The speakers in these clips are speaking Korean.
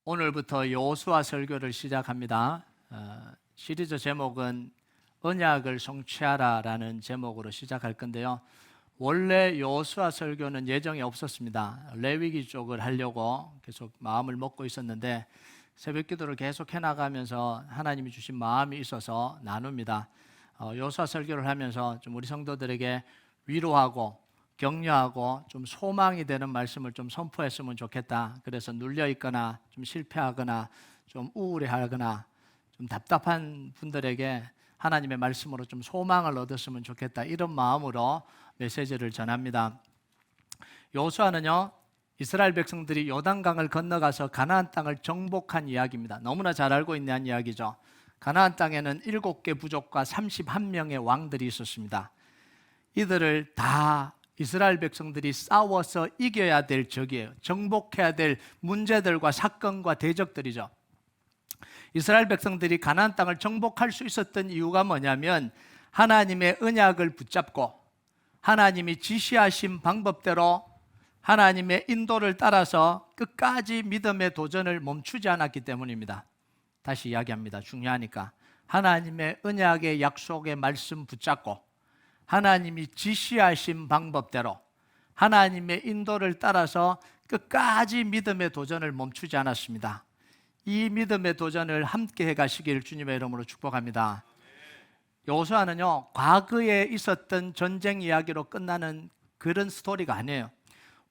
오늘부터 여호수아 설교를 시작합니다. 시리즈 제목은 언약을 성취하라라는 제목으로 시작할 건데요. 원래 여호수아 설교는 예정이 없었습니다. 레위기 쪽을 하려고 계속 마음을 먹고 있었는데 새벽 기도를 계속 해나가면서 하나님이 주신 마음이 있어서 나눕니다. 여호수아 설교를 하면서 좀 우리 성도들에게 위로하고 격려하고 좀 소망이 되는 말씀을 좀 선포했으면 좋겠다. 그래서 눌려 있거나 좀 실패하거나 좀 우울해하거나 좀 답답한 분들에게 하나님의 말씀으로 좀 소망을 얻었으면 좋겠다. 이런 마음으로 메시지를 전합니다. 여호수아는요, 이스라엘 백성들이 요단강을 건너가서 가나안 땅을 정복한 이야기입니다. 너무나 잘 알고 있는 이야기죠. 가나안 땅에는 7개 부족과 31명의 왕들이 있었습니다. 이들을 다 이스라엘 백성들이 싸워서 이겨야 될 적이에요. 정복해야 될 문제들과 사건과 대적들이죠. 이스라엘 백성들이 가나안 땅을 정복할 수 있었던 이유가 뭐냐면 하나님의 언약을 붙잡고 하나님이 지시하신 방법대로 하나님의 인도를 따라서 끝까지 믿음의 도전을 멈추지 않았기 때문입니다. 다시 이야기합니다. 중요하니까. 하나님의 언약의 약속의 말씀 붙잡고 하나님이 지시하신 방법대로 하나님의 인도를 따라서 끝까지 믿음의 도전을 멈추지 않았습니다. 이 믿음의 도전을 함께 해가시길 주님의 이름으로 축복합니다. 여호수아는요, 과거에 있었던 전쟁 이야기로 끝나는 그런 스토리가 아니에요.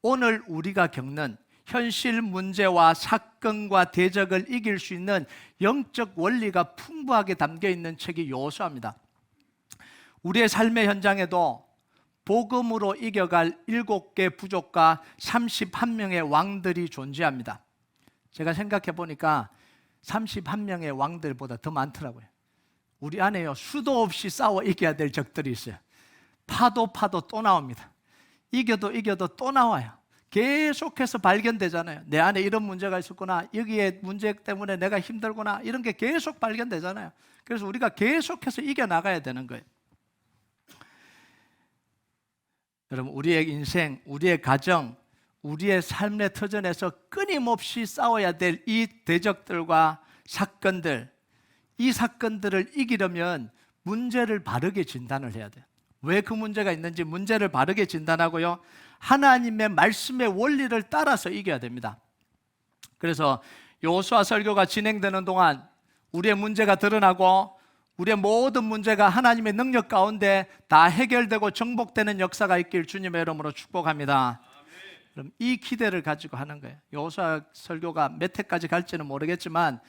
오늘 우리가 겪는 현실 문제와 사건과 대적을 이길 수 있는 영적 원리가 풍부하게 담겨 있는 책이 여호수아입니다. 우리의 삶의 현장에도 복음으로 이겨갈 7개 부족과 31명의 왕들이 존재합니다. 제가 생각해 보니까 31명의 왕들보다 더 많더라고요. 우리 안에요, 수도 없이 싸워 이겨야 될 적들이 있어요. 파도 또 나옵니다. 이겨도 또 나와요. 계속해서 발견되잖아요. 내 안에 이런 문제가 있었구나, 여기에 문제 때문에 내가 힘들구나, 이런 게 계속 발견되잖아요. 그래서 우리가 계속해서 이겨나가야 되는 거예요. 여러분, 우리의 인생, 우리의 가정, 우리의 삶의 터전에서 끊임없이 싸워야 될 이 대적들과 사건들, 이 사건들을 이기려면 문제를 바르게 진단을 해야 돼요. 왜 그 문제가 있는지 문제를 바르게 진단하고요, 하나님의 말씀의 원리를 따라서 이겨야 됩니다. 그래서 여호수아 설교가 진행되는 동안 우리의 문제가 드러나고 우리의 모든 문제가 하나님의 능력 가운데 다 해결되고 정복되는 역사가 있길 주님의 이름으로 축복합니다. 그럼 이 기대를 가지고 하는 거예요. 여호수아 설교가 몇 회까지 갈지는 모르겠지만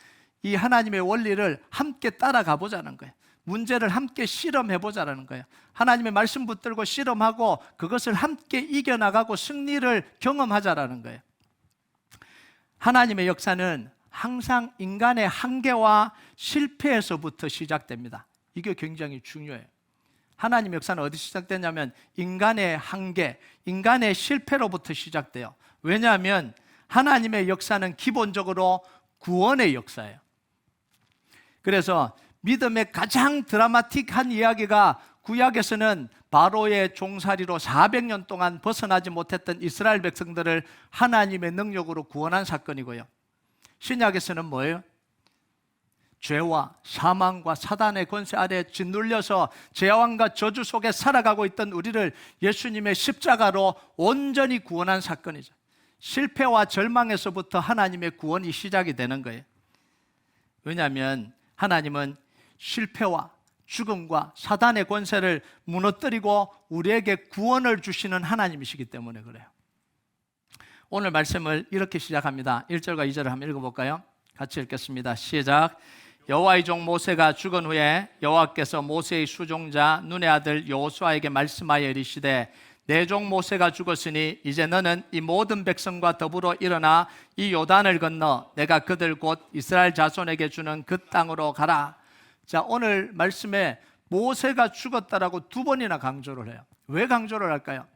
이 하나님의 원리를 함께 따라가 보자는 거예요. 문제를 함께 실험해 보자는 거예요. 하나님의 말씀 붙들고 실험하고 그것을 함께 이겨나가고 승리를 경험하자라는 거예요. 하나님의 역사는 항상 인간의 한계와 실패에서부터 시작됩니다. 이게 굉장히 중요해요. 하나님의 역사는 어디 시작되냐면 인간의 한계, 인간의 실패로부터 시작돼요. 왜냐하면 하나님의 역사는 기본적으로 구원의 역사예요. 그래서 믿음의 가장 드라마틱한 이야기가 구약에서는 바로의 종살이로 400년 동안 벗어나지 못했던 이스라엘 백성들을 하나님의 능력으로 구원한 사건이고요. 신약에서는 뭐예요? 죄와 사망과 사단의 권세 아래 짓눌려서 재앙과 저주 속에 살아가고 있던 우리를 예수님의 십자가로 온전히 구원한 사건이죠. 실패와 절망에서부터 하나님의 구원이 시작이 되는 거예요. 왜냐하면 하나님은 실패와 죽음과 사단의 권세를 무너뜨리고 우리에게 구원을 주시는 하나님이시기 때문에 그래요. 오늘 말씀을 이렇게 시작합니다. 1절과 2절을 한번 읽어볼까요? 같이 읽겠습니다. 시작. 여호와의 종 모세가 죽은 후에 여호와께서 모세의 수종자 눈의 아들 여호수아에게 말씀하여 이르시되 내 종 모세가 죽었으니 이제 너는 이 모든 백성과 더불어 일어나 이 요단을 건너 내가 그들 곧 이스라엘 자손에게 주는 그 땅으로 가라. 자, 오늘 말씀에 모세가 죽었다라고 2번이나 강조를 해요. 왜 강조를 할까요?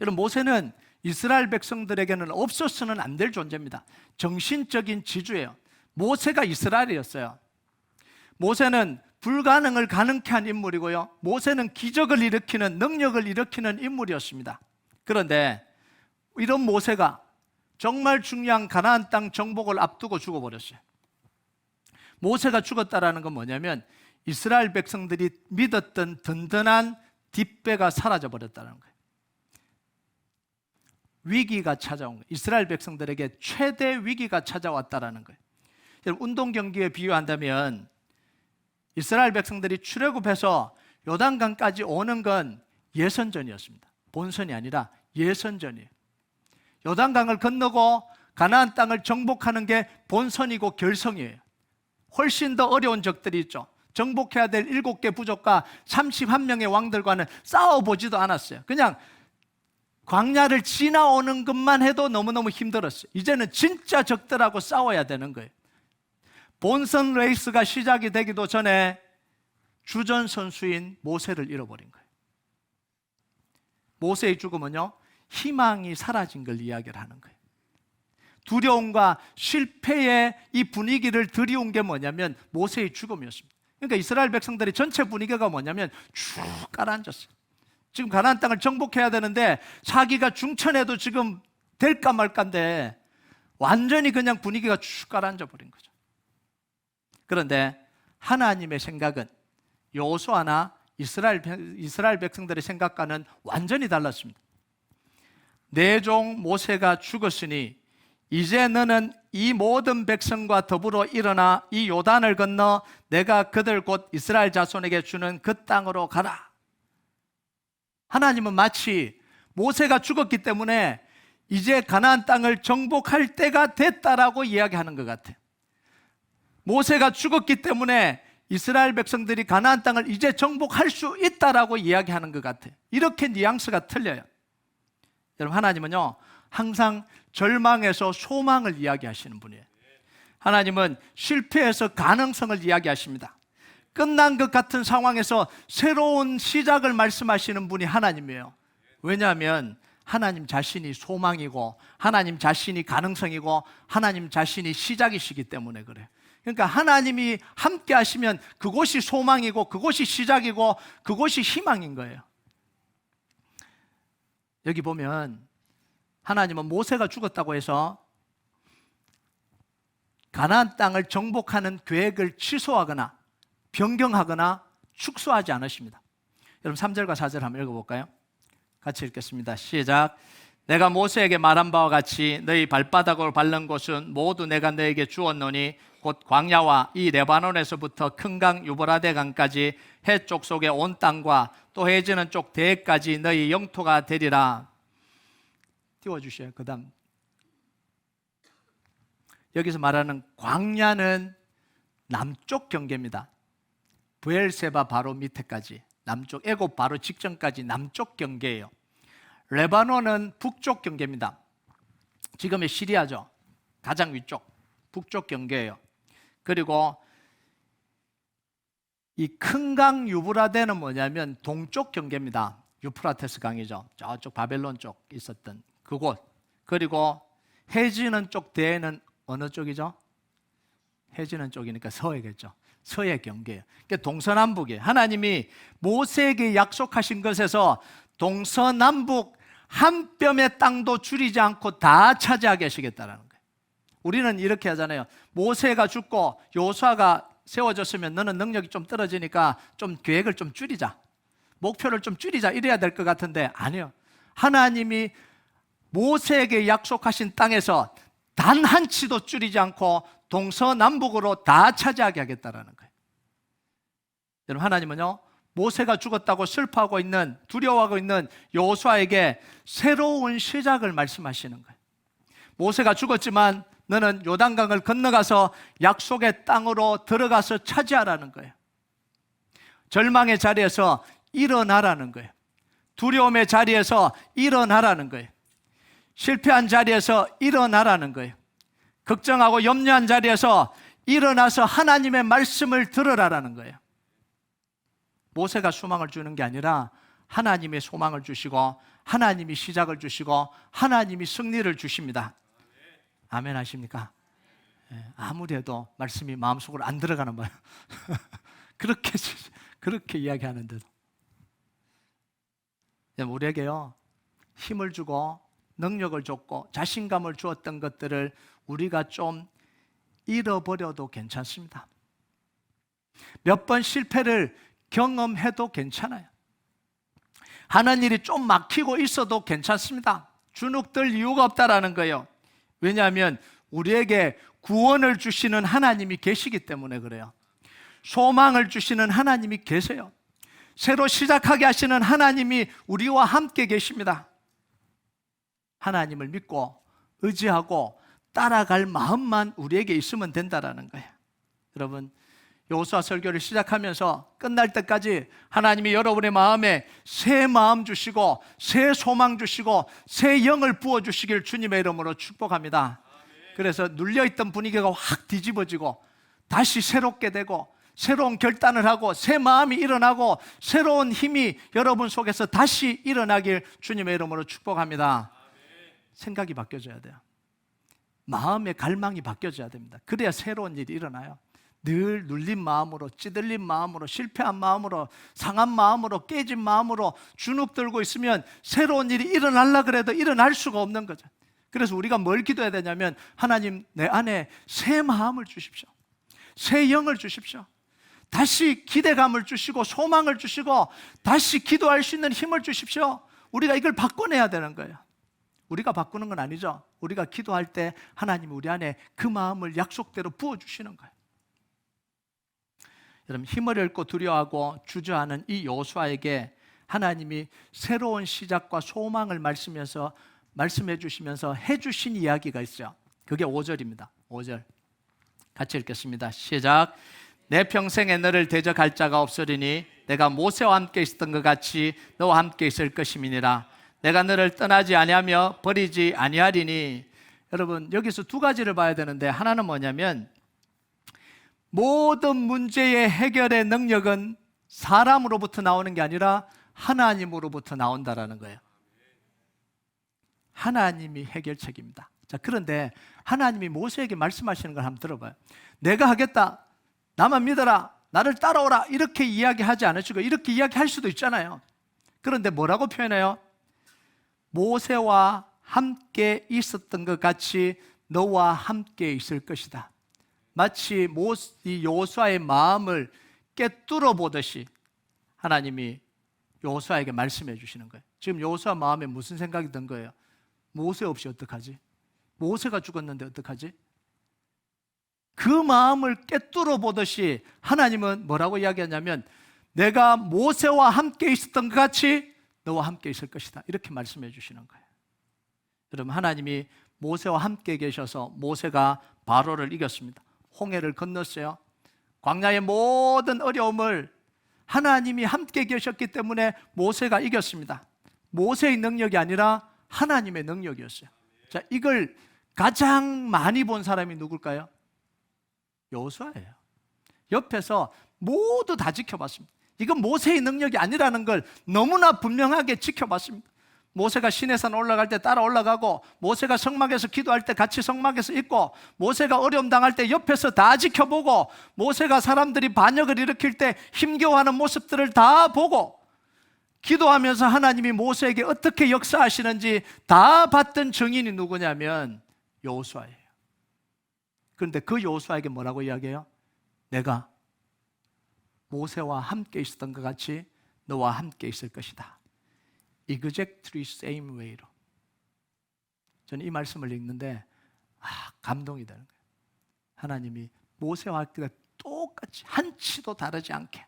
여러분, 모세는 이스라엘 백성들에게는 없어서는 안 될 존재입니다. 정신적인 지주예요. 모세가 이스라엘이었어요. 모세는 불가능을 가능케 한 인물이고요, 모세는 기적을 일으키는, 능력을 일으키는 인물이었습니다. 그런데 이런 모세가 정말 중요한 가나안 땅 정복을 앞두고 죽어버렸어요. 모세가 죽었다라는 건 뭐냐면 이스라엘 백성들이 믿었던 든든한 뒷배가 사라져버렸다는 거예요. 위기가 찾아온 거예요. 이스라엘 백성들에게 최대 위기가 찾아왔다는 거예요. 운동 경기에 비유한다면 이스라엘 백성들이 출애굽해서 요단강까지 오는 건 예선전이었습니다. 본선이 아니라 예선전이에요. 요단강을 건너고 가나안 땅을 정복하는 게 본선이고 결성이에요. 훨씬 더 어려운 적들이 있죠. 정복해야 될 7개 부족과 31명의 왕들과는 싸워보지도 않았어요. 그냥 광야를 지나오는 것만 해도 너무너무 힘들었어요. 이제는 진짜 적들하고 싸워야 되는 거예요. 본선 레이스가 시작이 되기도 전에 주전 선수인 모세를 잃어버린 거예요. 모세의 죽음은요, 희망이 사라진 걸 이야기를 하는 거예요. 두려움과 실패의 이 분위기를 들이온 게 뭐냐면 모세의 죽음이었습니다. 그러니까 이스라엘 백성들의 전체 분위기가 뭐냐면 쭉 가라앉았어요. 지금 가나안 땅을 정복해야 되는데 자기가 중천에도 지금 될까 말까인데 완전히 그냥 분위기가 쭉 가라앉아 버린 거죠. 그런데 하나님의 생각은 여호수아나 이스라엘 백성들의 생각과는 완전히 달랐습니다. 내 종 모세가 죽었으니 이제 너는 이 모든 백성과 더불어 일어나 이 요단을 건너 내가 그들 곧 이스라엘 자손에게 주는 그 땅으로 가라. 하나님은 마치 모세가 죽었기 때문에 이제 가나안 땅을 정복할 때가 됐다라고 이야기하는 것 같아요. 모세가 죽었기 때문에 이스라엘 백성들이 가나안 땅을 이제 정복할 수 있다라고 이야기하는 것 같아요. 이렇게 뉘앙스가 틀려요. 여러분, 하나님은요 항상 절망에서 소망을 이야기하시는 분이에요. 하나님은 실패에서 가능성을 이야기하십니다. 끝난 것 같은 상황에서 새로운 시작을 말씀하시는 분이 하나님이에요. 왜냐하면 하나님 자신이 소망이고 하나님 자신이 가능성이고 하나님 자신이 시작이시기 때문에 그래요. 그러니까 하나님이 함께 하시면 그곳이 소망이고 그곳이 시작이고 그곳이 희망인 거예요. 여기 보면 하나님은 모세가 죽었다고 해서 가나안 땅을 정복하는 계획을 취소하거나 변경하거나 축소하지 않으십니다. 여러분 3절과 4절 한번 읽어볼까요? 같이 읽겠습니다. 시작. 내가 모세에게 말한 바와 같이 너희 발바닥으로 밟는 곳은 모두 내가 너에게 주었노니 곧 광야와 이 레바논에서부터 큰 강 유브라데 강까지 해쪽 속의 온 땅과 또 해지는 쪽 대해까지 너희 영토가 되리라. 띄워주셔요. 그 다음 여기서 말하는 광야는 남쪽 경계입니다. 브엘세바 바로 밑에까지 남쪽, 애굽 바로 직전까지 남쪽 경계예요. 레바논은 북쪽 경계입니다. 지금의 시리아죠. 가장 위쪽 북쪽 경계예요. 그리고 이 큰 강 유브라데는 뭐냐면 동쪽 경계입니다. 유프라테스 강이죠. 저쪽 바벨론 쪽 있었던 그곳. 그리고 해지는 쪽 대에는 어느 쪽이죠? 해지는 쪽이니까 서해겠죠. 서해 경계예요. 그러니까 동서남북이에요. 하나님이 모세에게 약속하신 것에서 동서남북 한 뼘의 땅도 줄이지 않고 다 차지하게 하시겠다는 거예요. 우리는 이렇게 하잖아요. 모세가 죽고 여호수아가 세워졌으면 너는 능력이 좀 떨어지니까 좀 계획을 좀 줄이자, 목표를 좀 줄이자 이래야 될 것 같은데 아니요. 하나님이 모세에게 약속하신 땅에서 단 한 치도 줄이지 않고 동서남북으로 다 차지하게 하겠다는 거예요. 여러분, 하나님은요 모세가 죽었다고 슬퍼하고 있는, 두려워하고 있는 여호수아에게 새로운 시작을 말씀하시는 거예요. 모세가 죽었지만 너는 요단강을 건너가서 약속의 땅으로 들어가서 차지하라는 거예요. 절망의 자리에서 일어나라는 거예요. 두려움의 자리에서 일어나라는 거예요. 실패한 자리에서 일어나라는 거예요. 걱정하고 염려한 자리에서 일어나서 하나님의 말씀을 들으라는 거예요. 모세가 소망을 주는 게 아니라 하나님의 소망을 주시고 하나님이 시작을 주시고 하나님이 승리를 주십니다. 아멘 하십니까? 아무리 해도 말씀이 마음속으로 안 들어가는 거예요. 그렇게 이야기하는데도 우리에게요 힘을 주고 능력을 줬고 자신감을 주었던 것들을 우리가 좀 잃어버려도 괜찮습니다. 몇 번 실패를 경험해도 괜찮아요. 하는 일이 좀 막히고 있어도 괜찮습니다. 주눅들 이유가 없다라는 거예요. 왜냐하면 우리에게 구원을 주시는 하나님이 계시기 때문에 그래요. 소망을 주시는 하나님이 계세요. 새로 시작하게 하시는 하나님이 우리와 함께 계십니다. 하나님을 믿고 의지하고 따라갈 마음만 우리에게 있으면 된다라는 거예요. 여러분, 여호수아 설교를 시작하면서 끝날 때까지 하나님이 여러분의 마음에 새 마음 주시고 새 소망 주시고 새 영을 부어주시길 주님의 이름으로 축복합니다. 그래서 눌려있던 분위기가 확 뒤집어지고 다시 새롭게 되고 새로운 결단을 하고 새 마음이 일어나고 새로운 힘이 여러분 속에서 다시 일어나길 주님의 이름으로 축복합니다. 생각이 바뀌어져야 돼요. 마음의 갈망이 바뀌어져야 됩니다. 그래야 새로운 일이 일어나요. 늘 눌린 마음으로, 찌들린 마음으로, 실패한 마음으로, 상한 마음으로, 깨진 마음으로 주눅 들고 있으면 새로운 일이 일어나려고 그래도 일어날 수가 없는 거죠. 그래서 우리가 뭘 기도해야 되냐면 하나님, 내 안에 새 마음을 주십시오. 새 영을 주십시오. 다시 기대감을 주시고 소망을 주시고 다시 기도할 수 있는 힘을 주십시오. 우리가 이걸 바꿔내야 되는 거예요. 우리가 바꾸는 건 아니죠. 우리가 기도할 때 하나님이 우리 안에 그 마음을 약속대로 부어주시는 거예요. 여러분, 힘을 잃고 두려워하고 주저하는 이 여호수아에게 하나님이 새로운 시작과 소망을 말씀해 주시면서 해주신 이야기가 있어요. 그게 5절입니다. 5절 같이 읽겠습니다. 시작. 내 평생에 너를 대적할 자가 없으리니 내가 모세와 함께 있었던 것 같이 너와 함께 있을 것임이니라. 내가 너를 떠나지 아니하며 버리지 아니하리니. 여러분, 여기서 두 가지를 봐야 되는데, 하나는 뭐냐면 모든 문제의 해결의 능력은 사람으로부터 나오는 게 아니라 하나님으로부터 나온다라는 거예요. 하나님이 해결책입니다. 자, 그런데 하나님이 모세에게 말씀하시는 걸 한번 들어봐요. 내가 하겠다, 나만 믿어라, 나를 따라오라, 이렇게 이야기하지 않으시고 이렇게 이야기할 수도 있잖아요. 그런데 뭐라고 표현해요? 모세와 함께 있었던 것 같이 너와 함께 있을 것이다. 마치 이 여호수아의 마음을 꿰뚫어 보듯이 하나님이 여호수아에게 말씀해 주시는 거예요. 지금 여호수아 마음에 무슨 생각이 든 거예요? 모세 없이 어떡하지? 모세가 죽었는데 어떡하지? 그 마음을 꿰뚫어 보듯이 하나님은 뭐라고 이야기하냐면 내가 모세와 함께 있었던 것 같이 너와 함께 있을 것이다, 이렇게 말씀해 주시는 거예요. 여러분, 하나님이 모세와 함께 계셔서 모세가 바로를 이겼습니다. 홍해를 건넜어요. 광야의 모든 어려움을 하나님이 함께 계셨기 때문에 모세가 이겼습니다. 모세의 능력이 아니라 하나님의 능력이었어요. 자, 이걸 가장 많이 본 사람이 누굴까요? 여호수아예요. 옆에서 모두 다 지켜봤습니다. 이건 모세의 능력이 아니라는 걸 너무나 분명하게 지켜봤습니다. 모세가 시내산 올라갈 때 따라 올라가고, 모세가 성막에서 기도할 때 같이 성막에서 있고, 모세가 어려움 당할 때 옆에서 다 지켜보고, 모세가 사람들이 반역을 일으킬 때 힘겨워하는 모습들을 다 보고, 기도하면서 하나님이 모세에게 어떻게 역사하시는지 다 봤던 증인이 누구냐면 여호수아예요. 그런데 그 여호수아에게 뭐라고 이야기해요? 내가 모세와 함께 있었던 것 같이 너와 함께 있을 것이다. Exactly same way로. 저는 이 말씀을 읽는데 감동이 되는 거예요. 하나님이 모세와 함께 똑같이 한치도 다르지 않게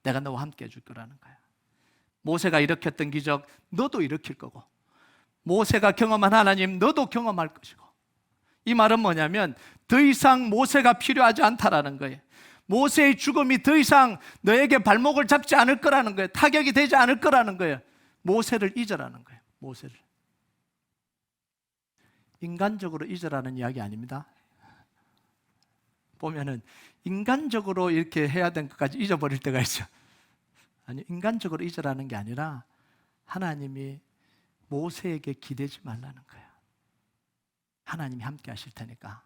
내가 너와 함께 해줄 거라는 거예요. 모세가 일으켰던 기적 너도 일으킬 거고, 모세가 경험한 하나님 너도 경험할 것이고. 이 말은 뭐냐면 더 이상 모세가 필요하지 않다라는 거예요. 모세의 죽음이 더 이상 너에게 발목을 잡지 않을 거라는 거예요. 타격이 되지 않을 거라는 거예요. 모세를 잊으라는 거예요. 모세를. 인간적으로 잊으라는 이야기 아닙니다. 보면은 인간적으로 이렇게 해야 된 것까지 잊어버릴 때가 있죠. 아니, 인간적으로 잊으라는 게 아니라 하나님이 모세에게 기대지 말라는 거예요. 하나님이 함께 하실 테니까.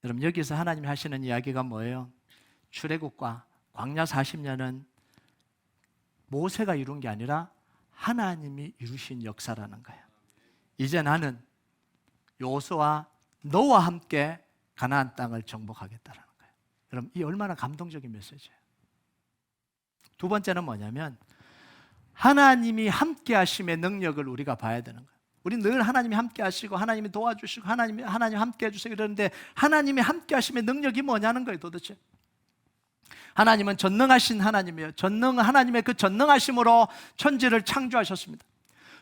여러분, 여기서 하나님이 하시는 이야기가 뭐예요? 출애굽과 광야 40년은 모세가 이룬 게 아니라 하나님이 이루신 역사라는 거예요. 이제 나는 여호수아 너와 함께 가나안 땅을 정복하겠다라는 거예요. 여러분, 이 얼마나 감동적인 메시지예요. 두 번째는 뭐냐면 하나님이 함께 하심의 능력을 우리가 봐야 되는 거예요. 우리 늘 하나님이 함께 하시고 하나님이 도와주시고 하나님 함께 해주세요 이러는데 하나님이 함께 하심의 능력이 뭐냐는 거예요. 도대체 하나님은 전능하신 하나님이에요. 하나님의 그 전능하심으로 천지를 창조하셨습니다.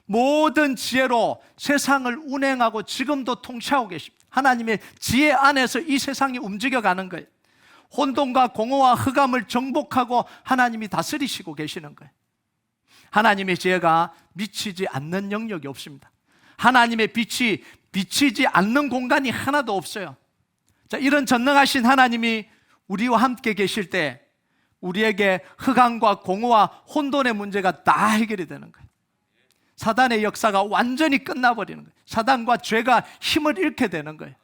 모든 지혜로 세상을 운행하고 지금도 통치하고 계십니다. 하나님의 지혜 안에서 이 세상이 움직여가는 거예요. 혼돈과 공허와 흑암을 정복하고 하나님이 다스리시고 계시는 거예요. 하나님의 지혜가 미치지 않는 영역이 없습니다. 하나님의 빛이 비치지 않는 공간이 하나도 없어요. 자, 이런 전능하신 하나님이 우리와 함께 계실 때 우리에게 흑암과 공허와 혼돈의 문제가 다 해결이 되는 거예요. 사단의 역사가 완전히 끝나버리는 거예요. 사단과 죄가 힘을 잃게 되는 거예요.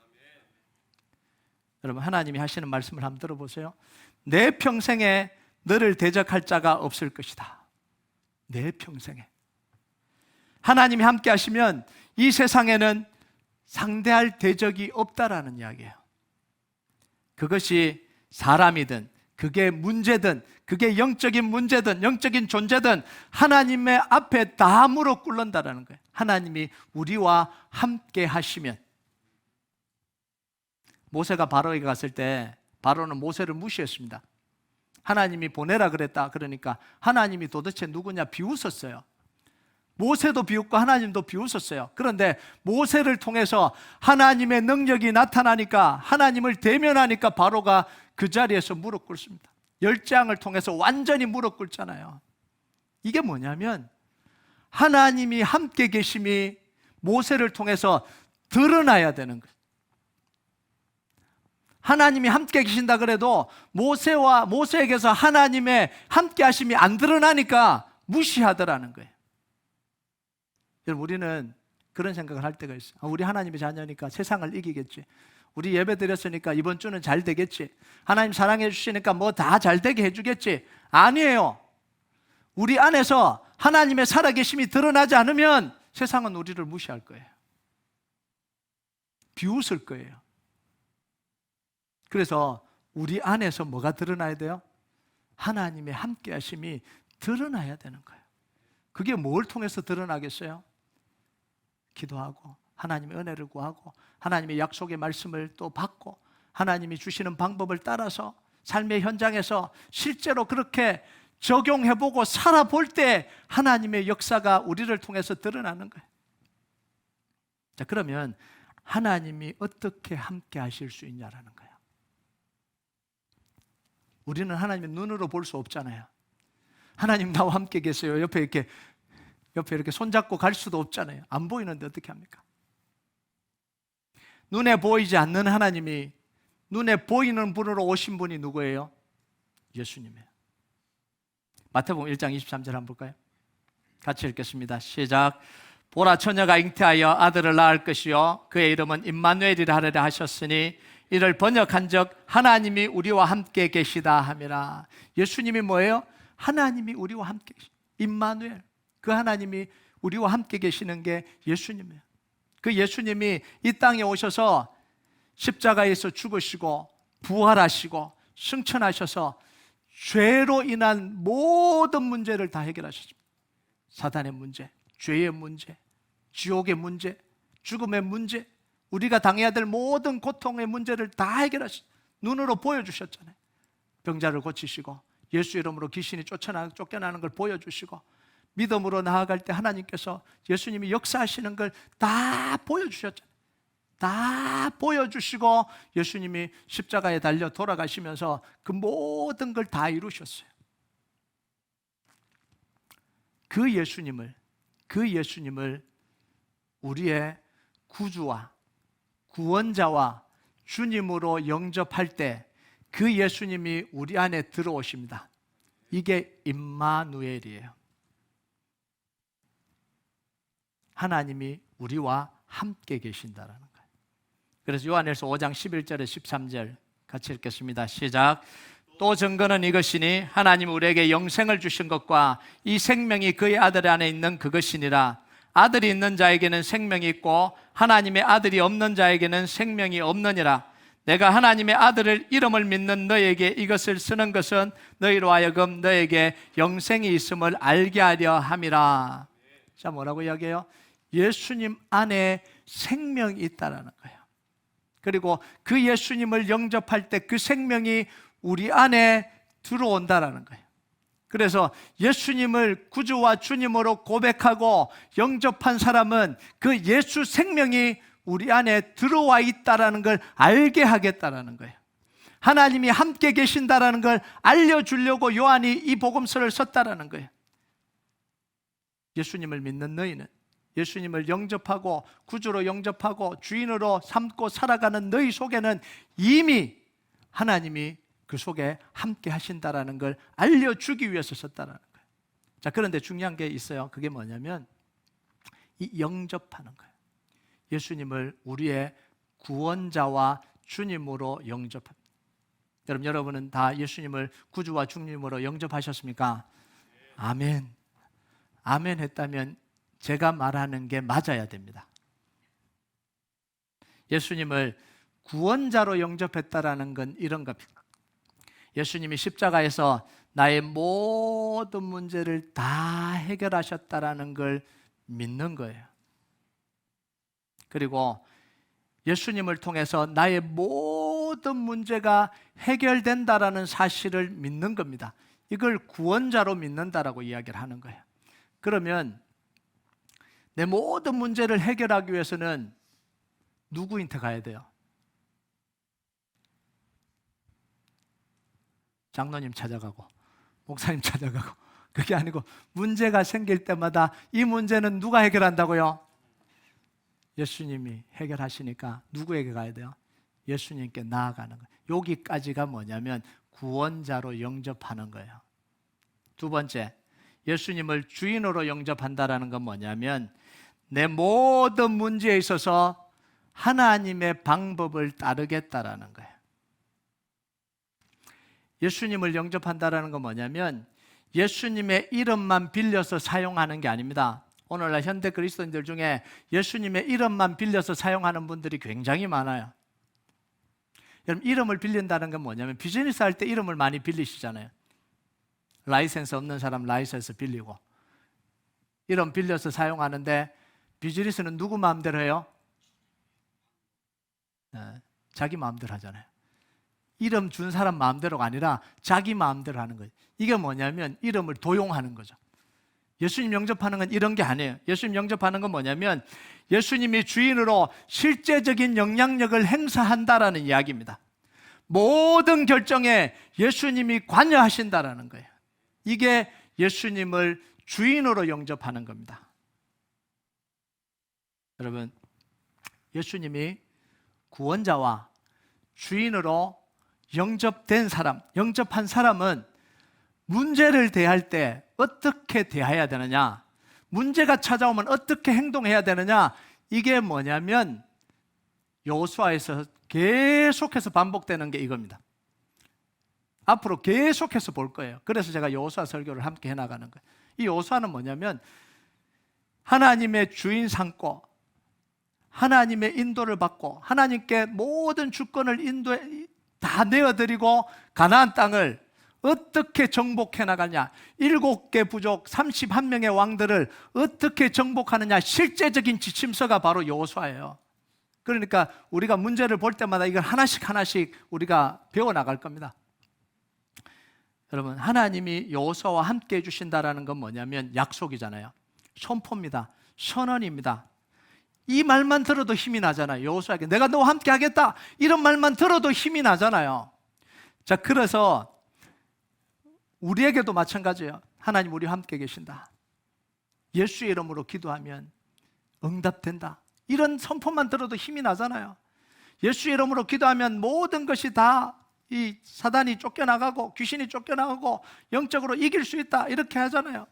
여러분, 하나님이 하시는 말씀을 한번 들어보세요. 내 평생에 너를 대적할 자가 없을 것이다. 내 평생에. 하나님이 함께 하시면 이 세상에는 상대할 대적이 없다라는 이야기예요. 그것이 사람이든 그게 문제든 그게 영적인 문제든 영적인 존재든 하나님의 앞에 다 무릎 꿇는다라는 거예요. 하나님이 우리와 함께 하시면. 모세가 바로에게 갔을 때 바로는 모세를 무시했습니다. 하나님이 보내라 그랬다. 그러니까 하나님이 도대체 누구냐 비웃었어요. 모세도 비웃고 하나님도 비웃었어요. 그런데 모세를 통해서 하나님의 능력이 나타나니까, 하나님을 대면하니까 바로가 그 자리에서 무릎 꿇습니다. 열장을 통해서 완전히 무릎 꿇잖아요. 이게 뭐냐면 하나님이 함께 계심이 모세를 통해서 드러나야 되는 거예요. 하나님이 함께 계신다 그래도 모세에게서 하나님의 함께 하심이 안 드러나니까 무시하더라는 거예요. 여러분, 우리는 그런 생각을 할 때가 있어요. 우리 하나님의 자녀니까 세상을 이기겠지. 우리 예배 드렸으니까 이번 주는 잘 되겠지. 하나님 사랑해 주시니까 뭐 다 잘 되게 해주겠지. 아니에요. 우리 안에서 하나님의 살아계심이 드러나지 않으면 세상은 우리를 무시할 거예요. 비웃을 거예요. 그래서 우리 안에서 뭐가 드러나야 돼요? 하나님의 함께 하심이 드러나야 되는 거예요. 그게 뭘 통해서 드러나겠어요? 기도하고 하나님의 은혜를 구하고 하나님의 약속의 말씀을 또 받고 하나님이 주시는 방법을 따라서 삶의 현장에서 실제로 그렇게 적용해보고 살아볼 때 하나님의 역사가 우리를 통해서 드러나는 거예요. 자, 그러면 하나님이 어떻게 함께 하실 수 있냐라는 거예요. 우리는 하나님의 눈으로 볼 수 없잖아요. 하나님 나와 함께 계세요. 옆에 이렇게 손잡고 갈 수도 없잖아요. 안 보이는데 어떻게 합니까? 눈에 보이지 않는 하나님이 눈에 보이는 분으로 오신 분이 누구예요? 예수님이에요. 마태복음 1장 23절 한번 볼까요? 같이 읽겠습니다. 시작. 보라, 처녀가 잉태하여 아들을 낳을 것이요 그의 이름은 임마누엘이라 하리라 하셨으니 이를 번역한 적 하나님이 우리와 함께 계시다 함이라. 예수님이 뭐예요? 하나님이 우리와 함께 계시. 임마누엘. 그 하나님이 우리와 함께 계시는 게 예수님이에요. 그 예수님이 이 땅에 오셔서 십자가에서 죽으시고 부활하시고 승천하셔서 죄로 인한 모든 문제를 다 해결하셨습니다. 사단의 문제, 죄의 문제, 지옥의 문제, 죽음의 문제, 우리가 당해야 될 모든 고통의 문제를 다 해결하셨어요. 눈으로 보여주셨잖아요. 병자를 고치시고 예수 이름으로 귀신이 쫓겨나는 걸 보여주시고 믿음으로 나아갈 때 하나님께서 예수님이 역사하시는 걸 다 보여주셨잖아요. 다 보여주시고 예수님이 십자가에 달려 돌아가시면서 그 모든 걸 다 이루셨어요. 그 예수님을 우리의 구주와 구원자와 주님으로 영접할 때 그 예수님이 우리 안에 들어오십니다. 이게 임마누엘이에요. 하나님이 우리와 함께 계신다라는 거예요. 그래서 요한일서 5장 11절에 13절 같이 읽겠습니다. 시작. 또 증거는 이것이니 하나님 우리에게 영생을 주신 것과 이 생명이 그의 아들 안에 있는 그것이니라. 아들이 있는 자에게는 생명이 있고 하나님의 아들이 없는 자에게는 생명이 없느니라. 내가 하나님의 아들을 이름을 믿는 너에게 이것을 쓰는 것은 너희로 하여금 너에게 영생이 있음을 알게 하려 함이라. 자, 뭐라고 이야기해요? 예수님 안에 생명이 있다라는 거예요. 그리고 그 예수님을 영접할 때 그 생명이 우리 안에 들어온다라는 거예요. 그래서 예수님을 구주와 주님으로 고백하고 영접한 사람은 그 예수 생명이 우리 안에 들어와 있다라는 걸 알게 하겠다라는 거예요. 하나님이 함께 계신다라는 걸 알려주려고 요한이 이 복음서를 썼다라는 거예요. 예수님을 믿는 너희는, 예수님을 영접하고 구주로 영접하고 주인으로 삼고 살아가는 너희 속에는 이미 하나님이 그 속에 함께 하신다라는 걸 알려주기 위해서 썼다라는 거예요. 자, 그런데 중요한 게 있어요. 그게 뭐냐면 이 영접하는 거예요. 예수님을 우리의 구원자와 주님으로 영접합니다. 여러분은 다 예수님을 구주와 주님으로 영접하셨습니까? 아멘. 아멘 했다면 제가 말하는 게 맞아야 됩니다. 예수님을 구원자로 영접했다라는 건 이런 겁니다. 예수님이 십자가에서 나의 모든 문제를 다 해결하셨다라는 걸 믿는 거예요. 그리고 예수님을 통해서 나의 모든 문제가 해결된다라는 사실을 믿는 겁니다. 이걸 구원자로 믿는다라고 이야기를 하는 거예요. 그러면 내 모든 문제를 해결하기 위해서는 누구한테 가야 돼요? 장로님 찾아가고 목사님 찾아가고, 그게 아니고 문제가 생길 때마다 이 문제는 누가 해결한다고요? 예수님이 해결하시니까 누구에게 가야 돼요? 예수님께 나아가는 거예요. 여기까지가 뭐냐면 구원자로 영접하는 거예요. 두 번째, 예수님을 주인으로 영접한다라는 건 뭐냐면 내 모든 문제에 있어서 하나님의 방법을 따르겠다라는 거예요. 예수님을 영접한다라는 건 뭐냐면 예수님의 이름만 빌려서 사용하는 게 아닙니다. 오늘날 현대 그리스도인들 중에 예수님의 이름만 빌려서 사용하는 분들이 굉장히 많아요. 여러분, 이름을 빌린다는 건 뭐냐면 비즈니스 할 때 이름을 많이 빌리시잖아요. 라이센스 없는 사람 라이센스 빌리고, 이름 빌려서 사용하는데 비즈니스는 누구 마음대로 해요? 자기 마음대로 하잖아요. 이름 준 사람 마음대로가 아니라 자기 마음대로 하는 거예요. 이게 뭐냐면 이름을 도용하는 거죠. 예수님 영접하는 건 이런 게 아니에요. 예수님 영접하는 건 뭐냐면 예수님이 주인으로 실제적인 영향력을 행사한다라는 이야기입니다. 모든 결정에 예수님이 관여하신다라는 거예요. 이게 예수님을 주인으로 영접하는 겁니다. 여러분, 예수님이 구원자와 주인으로 영접된 사람, 영접한 사람은 문제를 대할 때 어떻게 대해야 되느냐, 문제가 찾아오면 어떻게 행동해야 되느냐, 이게 뭐냐면 여호수아에서 계속해서 반복되는 게 이겁니다. 앞으로 계속해서 볼 거예요. 그래서 제가 여호수아 설교를 함께 해나가는 거예요. 이 여호수아는 뭐냐면 하나님의 주인 삼고 하나님의 인도를 받고 하나님께 모든 주권을 다 내어드리고 가나안 땅을 어떻게 정복해 나가냐, 7개 부족 31명의 왕들을 어떻게 정복하느냐, 실제적인 지침서가 바로 여호수아예요. 그러니까 우리가 문제를 볼 때마다 이걸 하나씩 우리가 배워나갈 겁니다. 여러분, 하나님이 여호수아와 함께 해주신다라는 건 뭐냐면 약속이잖아요. 선포입니다. 선언입니다. 이 말만 들어도 힘이 나잖아요. 여호수아에게 내가 너와 함께 하겠다, 이런 말만 들어도 힘이 나잖아요. 자, 그래서 우리에게도 마찬가지예요. 하나님 우리와 함께 계신다, 예수의 이름으로 기도하면 응답된다, 이런 선포만 들어도 힘이 나잖아요. 예수의 이름으로 기도하면 모든 것이 다 이 사단이 쫓겨나가고 귀신이 쫓겨나가고 영적으로 이길 수 있다, 이렇게 하잖아요.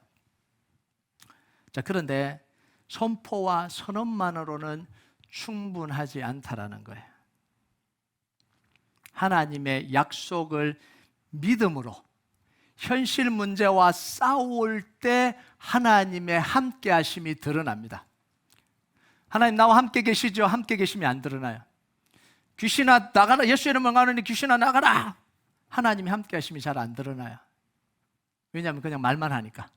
자, 그런데 선포와 선언만으로는 충분하지 않다라는 거예요. 하나님의 약속을 믿음으로 현실 문제와 싸울 때 하나님의 함께 하심이 드러납니다. 하나님 나와 함께 계시죠? 함께 계시면 안 드러나요. 귀신아 나가라, 예수 이름으로 가느니 귀신아 나가라. 하나님이 함께 하심이 잘 안 드러나요. 왜냐하면 그냥 말만 하니까.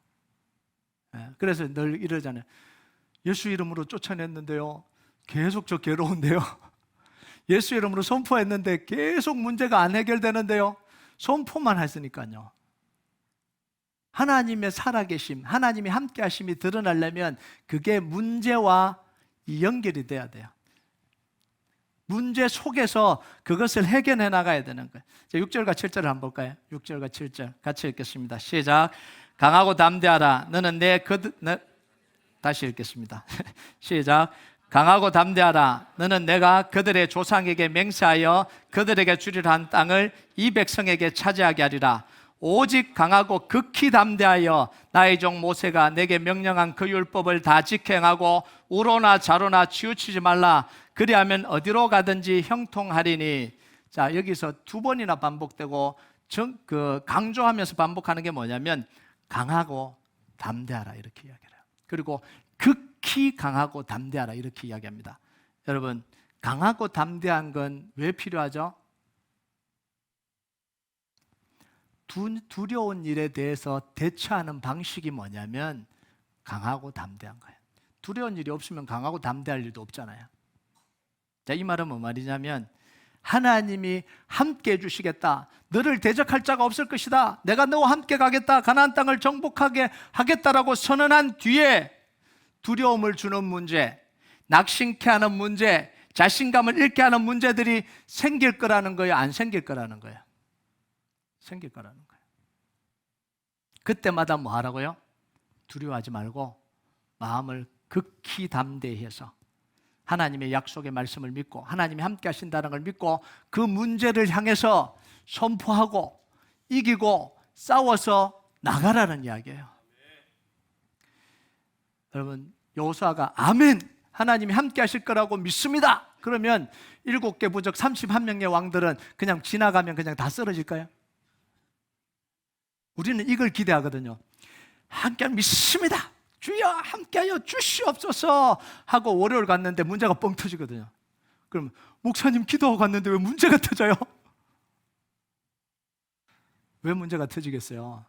그래서 늘 이러잖아요. 예수 이름으로 쫓아냈는데요, 계속 저 괴로운데요. 예수 이름으로 선포했는데 계속 문제가 안 해결되는데요. 선포만 했으니까요. 하나님의 살아계심, 하나님이 함께 하심이 드러나려면 그게 문제와 연결이 돼야 돼요. 문제 속에서 그것을 해결해 나가야 되는 거예요. 6절과 7절을 한번 볼까요? 6절과 7절 같이 읽겠습니다. 시작. 강하고 담대하라. 너는 다시 읽겠습니다. 시작. 강하고 담대하라. 너는 내가 그들의 조상에게 맹세하여 그들에게 주리라 한 땅을 이 백성에게 차지하게 하리라. 오직 강하고 극히 담대하여 나의 종 모세가 내게 명령한 그 율법을 다 지켜행하고 우로나 좌로나 치우치지 말라. 그리하면 어디로 가든지 형통하리니. 자, 여기서 두 번이나 반복되고 강조하면서 반복하는 게 뭐냐면 강하고 담대하라 이렇게 이야기해요. 그리고 극히 강하고 담대하라 이렇게 이야기합니다. 여러분, 강하고 담대한 건 왜 필요하죠? 두려운 일에 대해서 대처하는 방식이 뭐냐면 강하고 담대한 거예요. 두려운 일이 없으면 강하고 담대할 일도 없잖아요. 자, 이 말은 뭐 말이냐면 하나님이 함께 해주시겠다, 너를 대적할 자가 없을 것이다, 내가 너와 함께 가겠다, 가나안 땅을 정복하게 하겠다라고 선언한 뒤에 두려움을 주는 문제, 낙심케 하는 문제, 자신감을 잃게 하는 문제들이 생길 거라는 거예요? 안 생길 거라는 거예요? 생길 거라는 거예요. 그때마다 뭐 하라고요? 두려워하지 말고 마음을 극히 담대히 해서 하나님의 약속의 말씀을 믿고 하나님이 함께 하신다는 걸 믿고 그 문제를 향해서 선포하고 이기고 싸워서 나가라는 이야기예요. 여러분, 여호수아가 아멘, 하나님이 함께 하실 거라고 믿습니다. 그러면 7개 부족 31명의 왕들은 그냥 지나가면 그냥 다 쓰러질까요? 우리는 이걸 기대하거든요. 함께 믿습니다. 주여 함께하여 주시옵소서 하고 월요일 갔는데 문제가 뻥 터지거든요. 그럼 목사님 기도하고 갔는데 왜 문제가 터져요? 왜 문제가 터지겠어요?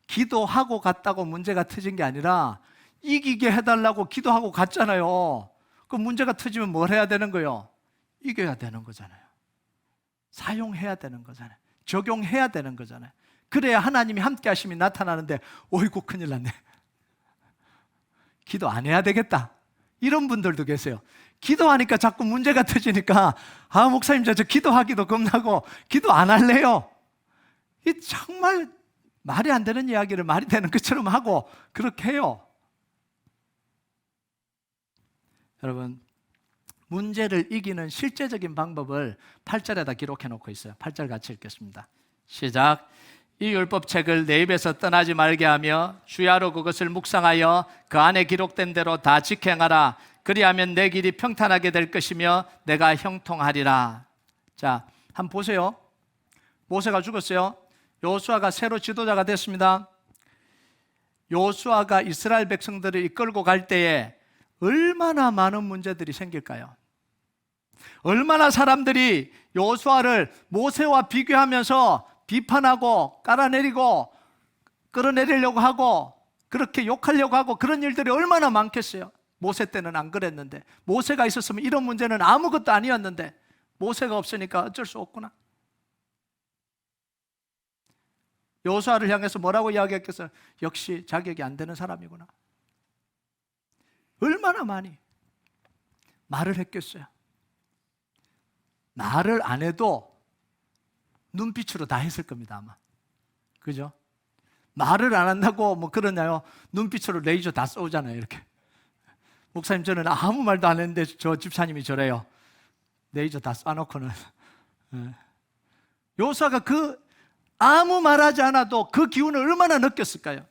기도하고 갔다고 문제가 터진 게 아니라 이기게 해달라고 기도하고 갔잖아요. 그 문제가 터지면 뭘 해야 되는 거예요? 이겨야 되는 거잖아요. 사용해야 되는 거잖아요. 적용해야 되는 거잖아요. 그래야 하나님이 함께 하심이 나타나는데 어이구 큰일 났네, 기도 안 해야 되겠다, 이런 분들도 계세요. 기도하니까 자꾸 문제가 터지니까 목사님 저 기도하기도 겁나고 기도 안 할래요. 이 정말 말이 안 되는 이야기를 말이 되는 것처럼 하고 그렇게 해요. 여러분, 문제를 이기는 실제적인 방법을 8절에다 기록해 놓고 있어요. 8절 같이 읽겠습니다. 시작. 이 율법책을 내 입에서 떠나지 말게 하며 주야로 그것을 묵상하여 그 안에 기록된 대로 다 지켜행하라. 그리하면 내 길이 평탄하게 될 것이며 내가 형통하리라. 자, 한번 보세요. 모세가 죽었어요. 여호수아가 새로 지도자가 됐습니다. 여호수아가 이스라엘 백성들을 이끌고 갈 때에 얼마나 많은 문제들이 생길까요? 얼마나 사람들이 여호수아를 모세와 비교하면서 비판하고 깔아내리고 끌어내리려고 하고 그렇게 욕하려고 하고 그런 일들이 얼마나 많겠어요. 모세 때는 안 그랬는데, 모세가 있었으면 이런 문제는 아무것도 아니었는데 모세가 없으니까 어쩔 수 없구나. 여호수아를 향해서 뭐라고 이야기했겠어요? 역시 자격이 안 되는 사람이구나. 얼마나 많이 말을 했겠어요. 말을 안 해도 눈빛으로 다 했을 겁니다, 아마. 그죠? 말을 안 한다고 뭐 그러냐요? 눈빛으로 레이저 다 쏘잖아요, 이렇게. 목사님, 저는 아무 말도 안 했는데 저 집사님이 저래요. 레이저 다 쏴놓고는. 여호수아가 아무 말하지 않아도 그 기운을 얼마나 느꼈을까요?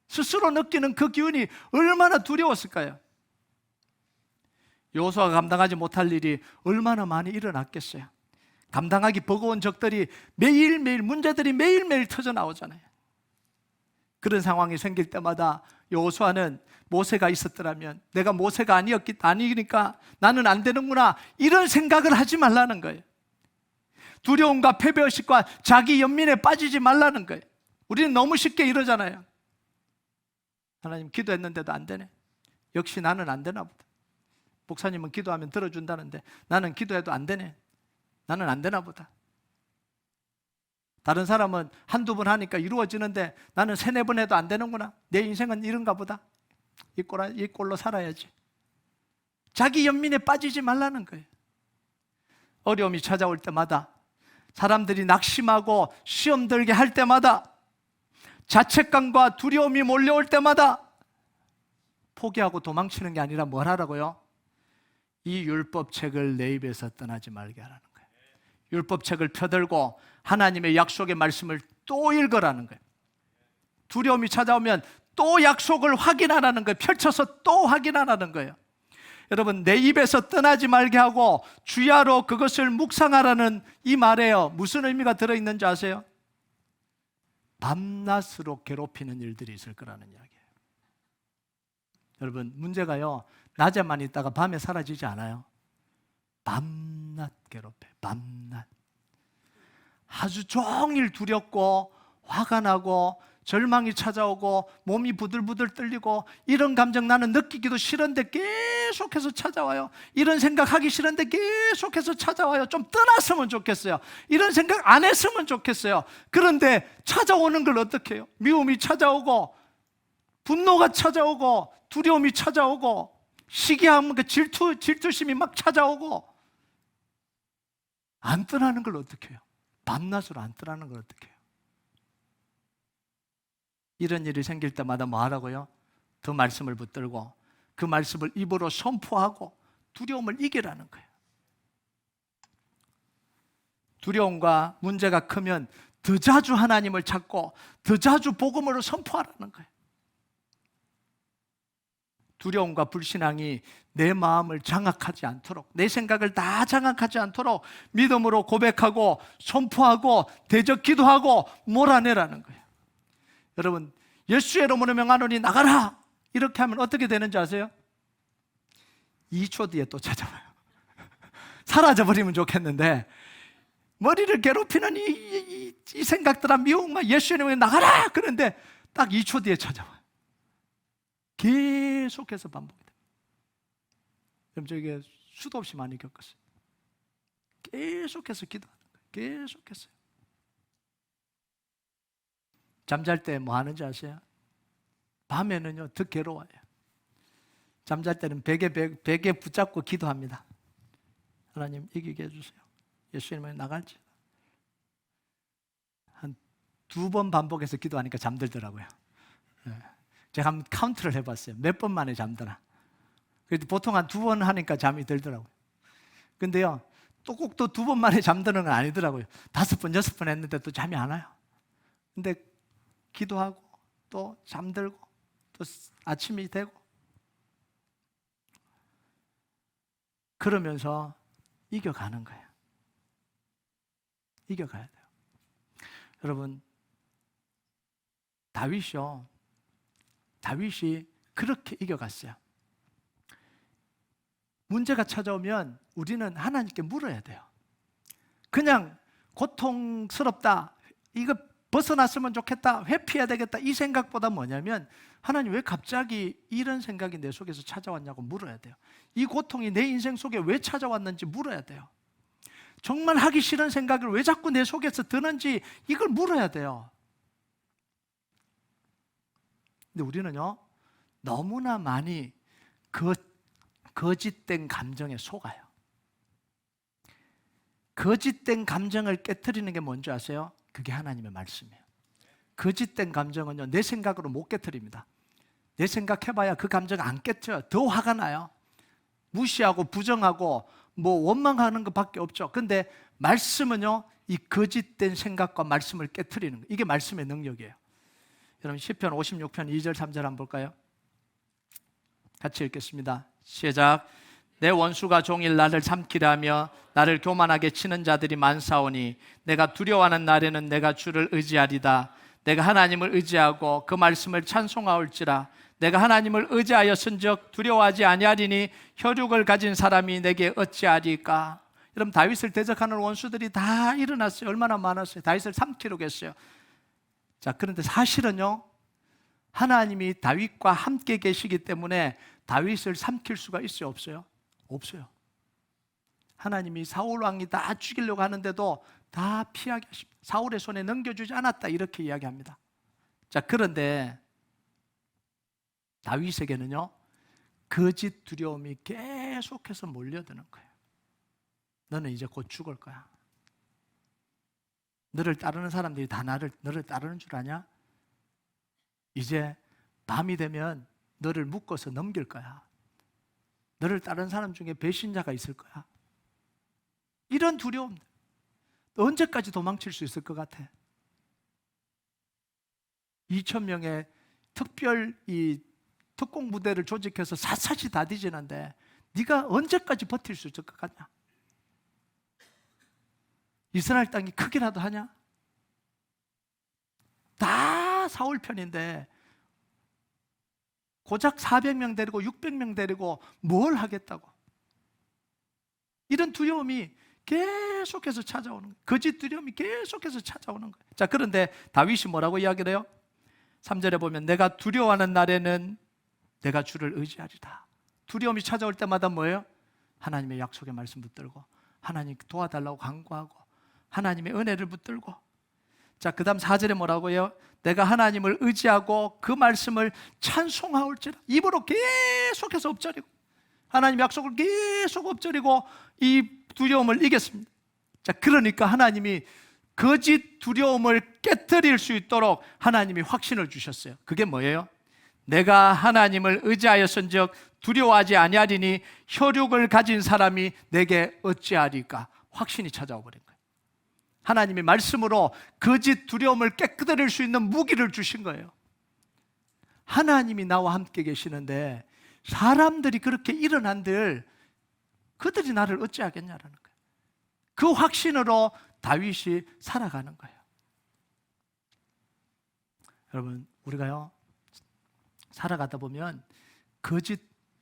스스로 느끼는 그 기운이 얼마나 두려웠을까요? 여호수아가 감당하지 못할 일이 얼마나 많이 일어났겠어요. 감당하기 버거운 적들이 매일매일, 문제들이 매일매일 터져 나오잖아요. 그런 상황이 생길 때마다 여호수아는 모세가 있었더라면, 내가 모세가 아니니까 나는 안 되는구나, 이런 생각을 하지 말라는 거예요. 두려움과 패배의식과 자기 연민에 빠지지 말라는 거예요. 우리는 너무 쉽게 이러잖아요. 하나님, 기도했는데도 안 되네. 역시 나는 안 되나 보다. 목사님은 기도하면 들어준다는데 나는 기도해도 안 되네. 나는 안 되나 보다. 다른 사람은 한두 번 하니까 이루어지는데 나는 세네 번 해도 안 되는구나. 내 인생은 이런가 보다. 이 꼴로 살아야지. 자기 연민에 빠지지 말라는 거예요. 어려움이 찾아올 때마다, 사람들이 낙심하고 시험 들게 할 때마다, 자책감과 두려움이 몰려올 때마다 포기하고 도망치는 게 아니라 뭘 하라고요? 이 율법책을 내 입에서 떠나지 말게 하라는 거예요. 율법책을 펴들고 하나님의 약속의 말씀을 또 읽으라는 거예요. 두려움이 찾아오면 또 약속을 확인하라는 거예요. 펼쳐서 또 확인하라는 거예요. 여러분, 내 입에서 떠나지 말게 하고 주야로 그것을 묵상하라는 이 말에요, 무슨 의미가 들어있는지 아세요? 밤낮으로 괴롭히는 일들이 있을 거라는 이야기예요. 여러분, 문제가요, 낮에만 있다가 밤에 사라지지 않아요. 밤낮 괴롭혀요. 밤낮. 하루 종일 두렵고 화가 나고 절망이 찾아오고 몸이 부들부들 떨리고, 이런 감정 나는 느끼기도 싫은데 계속해서 찾아와요. 이런 생각하기 싫은데 계속해서 찾아와요. 좀 떠났으면 좋겠어요. 이런 생각 안 했으면 좋겠어요. 그런데 찾아오는 걸 어떻게 해요? 미움이 찾아오고 분노가 찾아오고 두려움이 찾아오고 시기하면 그 질투심이 막 찾아오고, 안 떠나는 걸 어떻게 해요? 밤낮으로 안 떠나는 걸 어떻게 해요? 이런 일이 생길 때마다 뭐 하라고요? 더 말씀을 붙들고 그 말씀을 입으로 선포하고 두려움을 이기라는 거예요. 두려움과 문제가 크면 더 자주 하나님을 찾고 더 자주 복음으로 선포하라는 거예요. 두려움과 불신앙이 내 마음을 장악하지 않도록, 내 생각을 다 장악하지 않도록 믿음으로 고백하고 선포하고 대적 기도하고 몰아내라는 거예요. 여러분, 예수의 이름으로 명하노니 나가라, 이렇게 하면 어떻게 되는지 아세요? 2초 뒤에 또 찾아와요. 사라져버리면 좋겠는데 머리를 괴롭히는 이 생각들아, 미움과 예수의 이름으로 나가라, 그런데 딱 2초 뒤에 찾아와요. 계속해서 반복이 됩니다. 그럼 저게 수도 없이 많이 겪었어요. 계속해서 기도하는 거예요. 계속해서요. 잠잘 때 뭐 하는지 아세요? 밤에는요 더 괴로워요. 잠잘 때는 베개 붙잡고 기도합니다. 하나님, 이기게 해주세요. 예수님은 나갈지. 한 2번 반복해서 기도하니까 잠들더라고요. 제가 한번 카운트를 해봤어요. 몇 번 만에 잠드나. 그래도 보통 한 2번 하니까 잠이 들더라고요. 근데요, 또 꼭 또 2번 만에 잠드는 건 아니더라고요. 5번, 6번 했는데 또 잠이 안 와요. 근데 기도하고 또 잠들고 또 아침이 되고, 그러면서 이겨가는 거예요. 이겨가야 돼요. 여러분, 다윗이 그렇게 이겨갔어요. 문제가 찾아오면 우리는 하나님께 물어야 돼요. 그냥 고통스럽다, 이거 벗어났으면 좋겠다, 회피해야 되겠다, 이 생각보다 뭐냐면, 하나님 왜 갑자기 이런 생각이 내 속에서 찾아왔냐고 물어야 돼요. 이 고통이 내 인생 속에 왜 찾아왔는지 물어야 돼요. 정말 하기 싫은 생각을 왜 자꾸 내 속에서 드는지 이걸 물어야 돼요. 근데 우리는요, 너무나 많이 거짓된 감정에 속아요. 거짓된 감정을 깨트리는 게 뭔지 아세요? 그게 하나님의 말씀이에요. 거짓된 감정은요, 내 생각으로 못 깨트립니다. 내 생각해봐야 그 감정 안 깨트려요. 더 화가 나요. 무시하고 부정하고 뭐 원망하는 것밖에 없죠. 근데 말씀은요, 이 거짓된 생각과 말씀을 깨트리는 거예요. 이게 말씀의 능력이에요. 여러분, 시편 56편 2절 3절 한번 볼까요? 같이 읽겠습니다. 시작. 내 원수가 종일 나를 삼키려 하며 나를 교만하게 치는 자들이 많사오니 내가 두려워하는 날에는 내가 주를 의지하리다. 내가 하나님을 의지하고 그 말씀을 찬송하올지라. 내가 하나님을 의지하였은즉 두려워하지 아니하리니 혈육을 가진 사람이 내게 어찌하리까. 여러분, 다윗을 대적하는 원수들이 다 일어났어요. 얼마나 많았어요. 다윗을 삼키려고 했어요. 자, 그런데 사실은요, 하나님이 다윗과 함께 계시기 때문에 다윗을 삼킬 수가 있어요, 없어요? 없어요. 하나님이 사울 왕이 다 죽이려고 하는데도 다 피하게 하십니다. 사울의 손에 넘겨주지 않았다, 이렇게 이야기합니다. 자, 그런데 다윗에게는요, 거짓 두려움이 계속해서 몰려드는 거예요. 너는 이제 곧 죽을 거야. 너를 따르는 사람들이 다 너를 따르는 줄 아냐? 이제 밤이 되면 너를 묶어서 넘길 거야. 너를 따르는 사람 중에 배신자가 있을 거야. 이런 두려움, 너 언제까지 도망칠 수 있을 것 같아? 2,000명의 특별 특공 부대를 조직해서 샅샅이 다 뒤지는데 네가 언제까지 버틸 수 있을 것 같냐? 이스라엘 땅이 크기라도 하냐? 다 사울 편인데 고작 400명 데리고 600명 데리고 뭘 하겠다고? 이런 두려움이 계속해서 찾아오는 거예요. 거짓 두려움이 계속해서 찾아오는 거예요. 자, 그런데 다윗이 뭐라고 이야기를 해요? 3절에 보면 내가 두려워하는 날에는 내가 주를 의지하리라. 두려움이 찾아올 때마다 뭐예요? 하나님의 약속의 말씀 붙들고 하나님 도와달라고 간구하고 하나님의 은혜를 붙들고. 자, 그 다음 4절에 뭐라고 해요? 내가 하나님을 의지하고 그 말씀을 찬송하올지라. 입으로 계속해서 엎드리고 하나님의 약속을 계속 엎드리고 이 두려움을 이겼습니다. 자, 그러니까 하나님이 거짓 두려움을 깨트릴 수 있도록 하나님이 확신을 주셨어요. 그게 뭐예요? 내가 하나님을 의지하였은즉 두려워하지 아니하리니 혈육을 가진 사람이 내게 어찌하리까. 확신이 찾아와 버린 거예요. 하나님이 말씀으로 거짓 두려움을 깨트릴 수 있는 무기를 주신 거예요. 하나님이 나와 함께 계시는데 사람들이 그렇게 일어난들 그들이 나를 어찌하겠냐라는 거예요. 그 확신으로 다윗이 살아가는 거예요. 여러분, 우리가요 살아가다 보면 거짓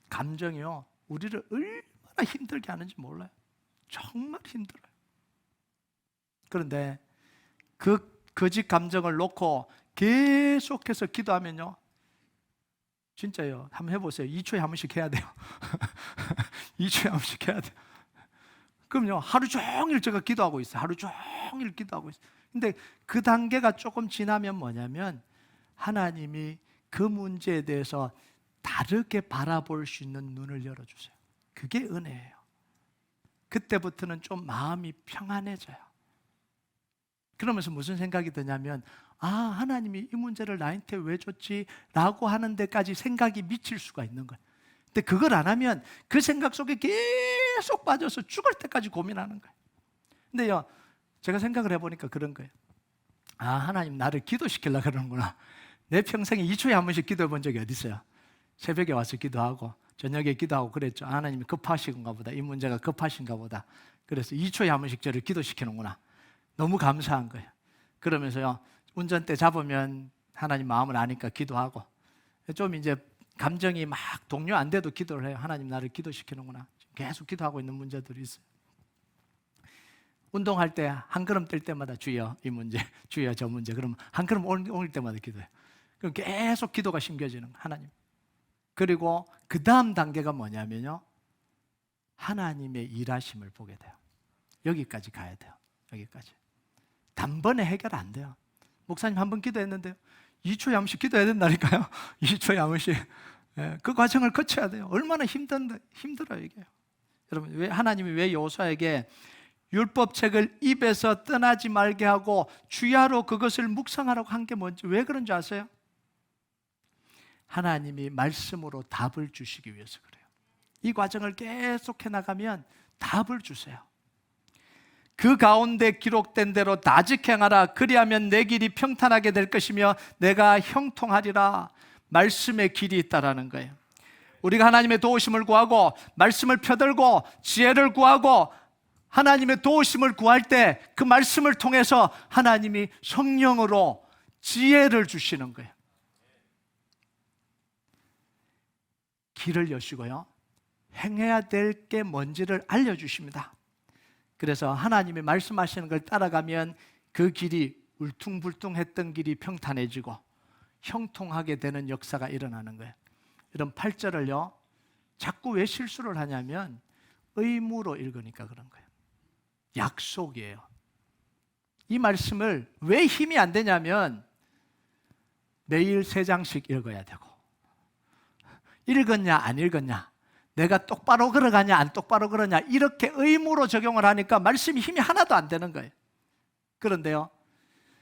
감정이요 우리를 얼마나 힘들게 하는지 몰라요. 정말 힘들어요. 그런데 그 거짓 감정을 놓고 계속해서 기도하면요, 진짜요, 한번 해보세요. 2초에 한 번씩 해야 돼요. 2초에 한 번씩 해야 돼요. 그럼요, 하루 종일 제가 기도하고 있어요. 하루 종일 기도하고 있어요. 근데 그 단계가 조금 지나면 뭐냐면 하나님이 그 문제에 대해서 다르게 바라볼 수 있는 눈을 열어주세요. 그게 은혜예요. 그때부터는 좀 마음이 평안해져요. 그러면서 무슨 생각이 드냐면, 아, 하나님이 이 문제를 나한테 왜 줬지? 라고 하는 데까지 생각이 미칠 수가 있는 거예요. 근데 그걸 안 하면 그 생각 속에 계속 빠져서 죽을 때까지 고민하는 거예요. 근데요, 제가 생각을 해보니까 그런 거예요. 아, 하나님 나를 기도시키려고 그러는구나. 내 평생에 2초에 한 번씩 기도해 본 적이 어디 있어요? 새벽에 와서 기도하고 저녁에 기도하고 그랬죠. 아, 하나님이 급하신가 보다. 이 문제가 급하신가 보다. 그래서 2초에 한 번씩 저를 기도시키는구나. 너무 감사한 거예요. 그러면서요, 운전대 잡으면 하나님 마음을 아니까 기도하고, 좀 이제 감정이 막 동요 안 돼도 기도를 해요. 하나님 나를 기도시키는구나. 계속 기도하고 있는 문제들이 있어요. 운동할 때 한 걸음 뛸 때마다 주여 이 문제, 주여 저 문제. 그러면 한 걸음 옮길 때마다 기도해요. 그럼 계속 기도가 심겨지는 거예요. 하나님. 그리고 그 다음 단계가 뭐냐면요, 하나님의 일하심을 보게 돼요. 여기까지 가야 돼요. 여기까지. 단번에 해결 안 돼요. 목사님 한 번 기도했는데요, 2초에 한 번씩 기도해야 된다니까요. 2초에 한 번씩. 그 과정을 거쳐야 돼요. 얼마나 힘들어요 이게. 여러분, 하나님이 왜 여호수아에게 율법책을 입에서 떠나지 말게 하고 주야로 그것을 묵상하라고 한 게 뭔지, 왜 그런지 아세요? 하나님이 말씀으로 답을 주시기 위해서 그래요. 이 과정을 계속해 나가면 답을 주세요. 그 가운데 기록된 대로 다직 행하라. 그리하면 내 길이 평탄하게 될 것이며 내가 형통하리라. 말씀의 길이 있다라는 거예요. 우리가 하나님의 도우심을 구하고 말씀을 펴들고 지혜를 구하고 하나님의 도우심을 구할 때 그 말씀을 통해서 하나님이 성령으로 지혜를 주시는 거예요. 길을 여시고요, 행해야 될 게 뭔지를 알려주십니다. 그래서 하나님이 말씀하시는 걸 따라가면 그 길이 울퉁불퉁했던 길이 평탄해지고 형통하게 되는 역사가 일어나는 거예요. 이런 8절을요 자꾸 왜 실수를 하냐면 의무로 읽으니까 그런 거예요. 약속이에요. 이 말씀을 왜 힘이 안 되냐면 매일 3장씩 읽어야 되고, 읽었냐 안 읽었냐, 내가 똑바로 걸어가냐 안 똑바로 걸어가냐, 이렇게 의무로 적용을 하니까 말씀이 힘이 하나도 안 되는 거예요. 그런데요,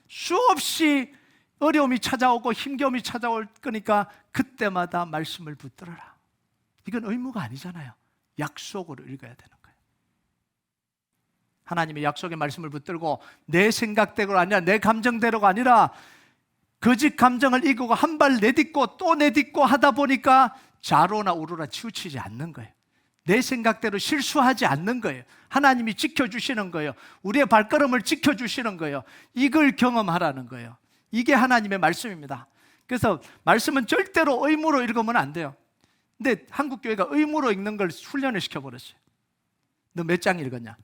수없이 어려움이 찾아오고 힘겨움이 찾아올 거니까 그때마다 말씀을 붙들어라. 이건 의무가 아니잖아요. 약속으로 읽어야 되는 거예요. 하나님의 약속의 말씀을 붙들고 내 생각대로가 아니라 내 감정대로가 아니라 거짓 감정을 이기고 한 발 내딛고 또 내딛고 하다 보니까 좌로나 우로나 치우치지 않는 거예요. 내 생각대로 실수하지 않는 거예요. 하나님이 지켜주시는 거예요. 우리의 발걸음을 지켜주시는 거예요. 이걸 경험하라는 거예요. 이게 하나님의 말씀입니다. 그래서 말씀은 절대로 의무로 읽으면 안 돼요. 근데 한국교회가 의무로 읽는 걸 훈련을 시켜버렸어요. 너 몇 장 읽었냐?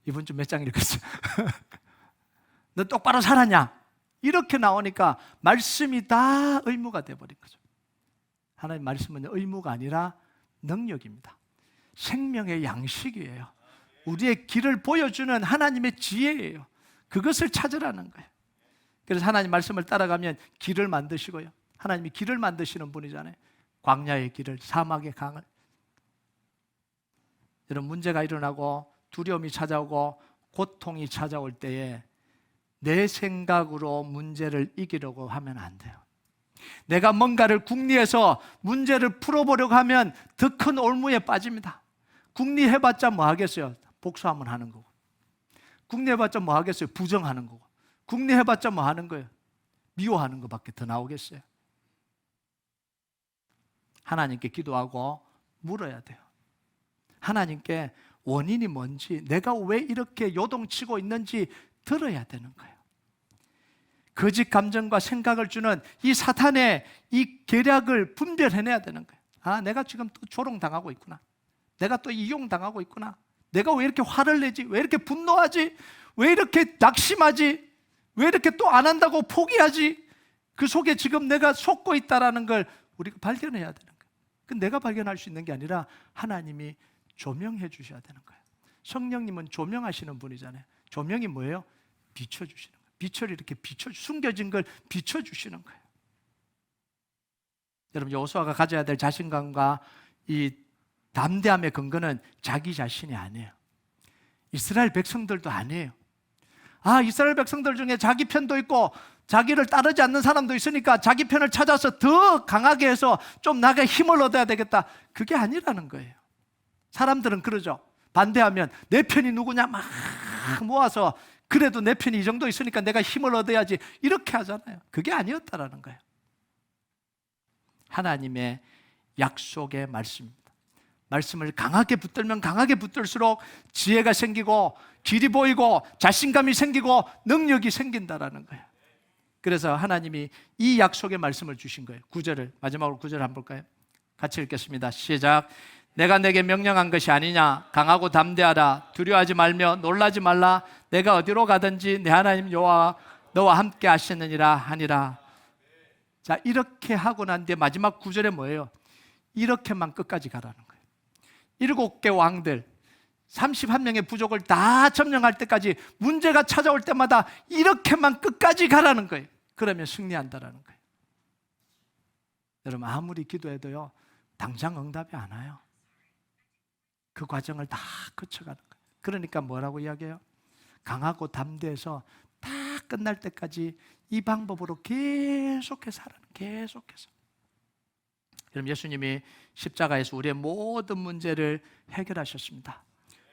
이번 주 몇 장 읽었어? 너 똑바로 살았냐? 이렇게 나오니까 말씀이 다 의무가 되어버린 거죠. 하나님 말씀은 의무가 아니라 능력입니다. 생명의 양식이에요. 우리의 길을 보여주는 하나님의 지혜예요. 그것을 찾으라는 거예요. 그래서 하나님 말씀을 따라가면 길을 만드시고요, 하나님이 길을 만드시는 분이잖아요. 광야의 길을, 사막의 강을. 이런 문제가 일어나고 두려움이 찾아오고 고통이 찾아올 때에 내 생각으로 문제를 이기려고 하면 안 돼요. 내가 뭔가를 궁리해서 문제를 풀어보려고 하면 더 큰 올무에 빠집니다. 궁리해봤자 뭐 하겠어요? 복수하면 하는 거고. 궁리해봤자 뭐 하겠어요? 부정하는 거고. 궁리해봤자 뭐 하는 거예요? 미워하는 것밖에 더 나오겠어요? 하나님께 기도하고 물어야 돼요. 하나님께 원인이 뭔지, 내가 왜 이렇게 요동치고 있는지 들어야 되는 거예요. 거짓 감정과 생각을 주는 이 사탄의 이 계략을 분별해내야 되는 거예요. 아, 내가 지금 또 조롱당하고 있구나. 내가 또 이용당하고 있구나. 내가 왜 이렇게 화를 내지? 왜 이렇게 분노하지? 왜 이렇게 낙심하지? 왜 이렇게 또 안 한다고 포기하지? 그 속에 지금 내가 속고 있다는 걸 우리가 발견해야 되는 거예요. 그 내가 발견할 수 있는 게 아니라 하나님이 조명해 주셔야 되는 거예요. 성령님은 조명하시는 분이잖아요. 조명이 뭐예요? 비춰주시는 거예요. 빛을 이렇게 숨겨진 걸 비춰주시는 거예요. 여러분, 여호수아가 가져야 될 자신감과 이 담대함의 근거는 자기 자신이 아니에요. 이스라엘 백성들도 아니에요. 아, 이스라엘 백성들 중에 자기 편도 있고 자기를 따르지 않는 사람도 있으니까 자기 편을 찾아서 더 강하게 해서 좀 나가 힘을 얻어야 되겠다. 그게 아니라는 거예요. 사람들은 그러죠. 반대하면 내 편이 누구냐 막 모아서 그래도 내 편이 이 정도 있으니까 내가 힘을 얻어야지, 이렇게 하잖아요. 그게 아니었다라는 거예요. 하나님의 약속의 말씀입니다. 말씀을 강하게 붙들면 강하게 붙들수록 지혜가 생기고 길이 보이고 자신감이 생기고 능력이 생긴다라는 거예요. 그래서 하나님이 이 약속의 말씀을 주신 거예요. 9절을, 마지막으로 9절 한번 볼까요? 같이 읽겠습니다. 시작. 내가 내게 명령한 것이 아니냐? 강하고 담대하라. 두려워하지 말며 놀라지 말라. 내가 어디로 가든지 내 하나님 여호와 너와 함께 하시느니라 하니라. 자, 이렇게 하고 난 뒤에 마지막 9절에 뭐예요? 이렇게만 끝까지 가라는 거예요. 7개 왕들 31명의 부족을 다 점령할 때까지 문제가 찾아올 때마다 이렇게만 끝까지 가라는 거예요. 그러면 승리한다라는 거예요. 여러분, 아무리 기도해도요 당장 응답이 안 와요. 그 과정을 다 거쳐가는 거예요. 그러니까 뭐라고 이야기해요? 강하고 담대해서 다 끝날 때까지 이 방법으로 계속해서 하라는, 계속해서. 여러분, 예수님이 십자가에서 우리의 모든 문제를 해결하셨습니다.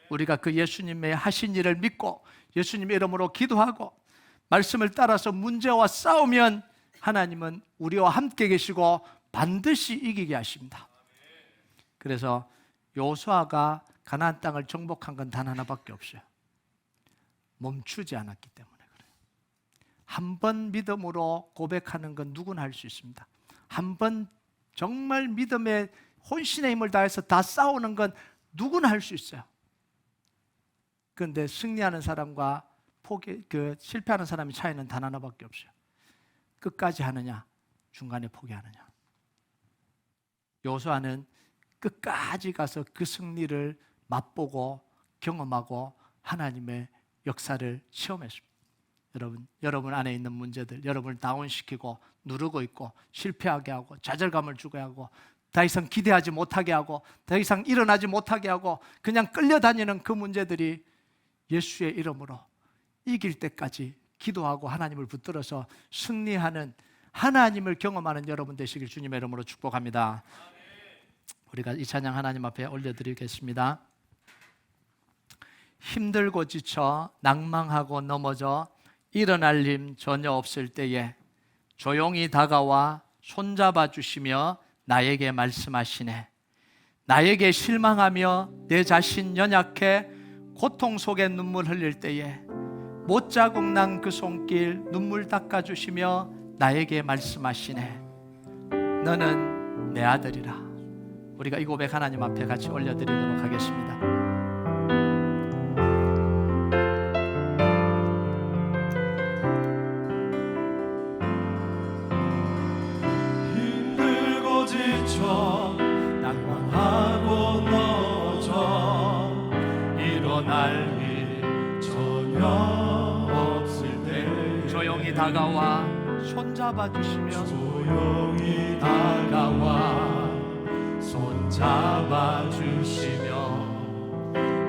우리가 그 예수님의 하신 일을 믿고 예수님의 이름으로 기도하고 말씀을 따라서 문제와 싸우면 하나님은 우리와 함께 계시고 반드시 이기게 하십니다. 그래서 여호수아가 가나안 땅을 정복한 건 단 하나밖에 없어요. 멈추지 않았기 때문에 그래요. 한 번 믿음으로 고백하는 건 누구나 할 수 있습니다. 한 번 정말 믿음의 혼신의 힘을 다해서 다 싸우는 건 누구나 할 수 있어요. 그런데 승리하는 사람과 실패하는 사람의 차이는 단 하나밖에 없어요. 끝까지 하느냐, 중간에 포기하느냐. 여호수아는 끝까지 가서 그 승리를 맛보고 경험하고 하나님의 역사를 체험했습니다. 여러분 안에 있는 문제들, 여러분을 다운시키고 누르고 있고 실패하게 하고 좌절감을 주게 하고 더 이상 기대하지 못하게 하고 더 이상 일어나지 못하게 하고 그냥 끌려다니는 그 문제들이 예수의 이름으로 이길 때까지 기도하고 하나님을 붙들어서 승리하는 하나님을 경험하는 여러분 되시길 주님의 이름으로 축복합니다. 우리가 이 찬양 하나님 앞에 올려드리겠습니다. 힘들고 지쳐 낭망하고 넘어져 일어날 힘 전혀 없을 때에 조용히 다가와 손잡아 주시며 나에게 말씀하시네. 나에게 실망하며 내 자신 연약해 고통 속에 눈물 흘릴 때에 못자국 난 그 손길 눈물 닦아주시며 나에게 말씀하시네. 너는 내 아들이라. 우리가 이 고백 하나님 앞에 같이 올려드리도록 하겠습니다. 힘들고 지쳐 낭망하고 넘어져 일어날 일 전혀 없을 때 조용히 다가와 손잡아 주시며 조용히 다가와 손잡아 주시며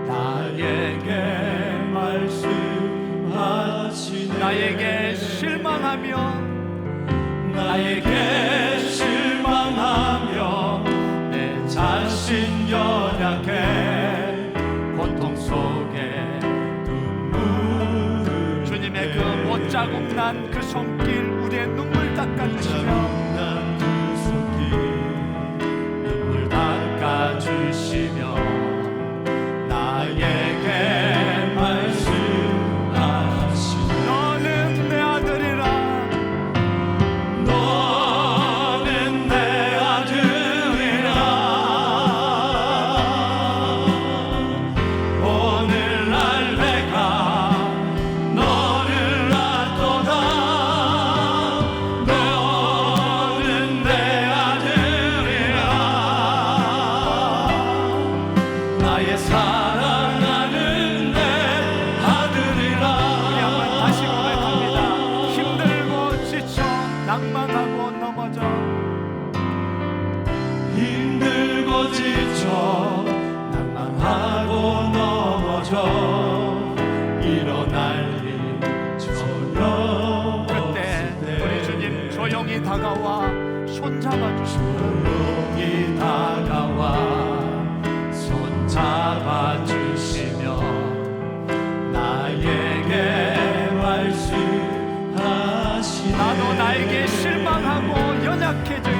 나에게 말씀하시네. 나에게 실망하며 내 자신 연약해 고통 속에 눈물 주님의 그 못자국 난 그 손길 우리의 눈물 닦아주시며 주시며 나에게 말씀하시네. 너는 내 아들이라. 너는 내 아들이라. 오늘날 내가 너를 알거다. 너는 내 아들이라. 나의 사랑하는 내 아들이라. 우리 한번 다시 고백합니다. 힘들고 지쳐 낭망하고 넘어져 힘들고 지쳐 낭망하고 넘어져 일어날 일 전혀 그때 우리 주님 조용히 다가와 손잡아 주시며 조용히 다가와 손잡아 주시며 나에게 말씀하시네. 나도 나에게 실망하고 연약해져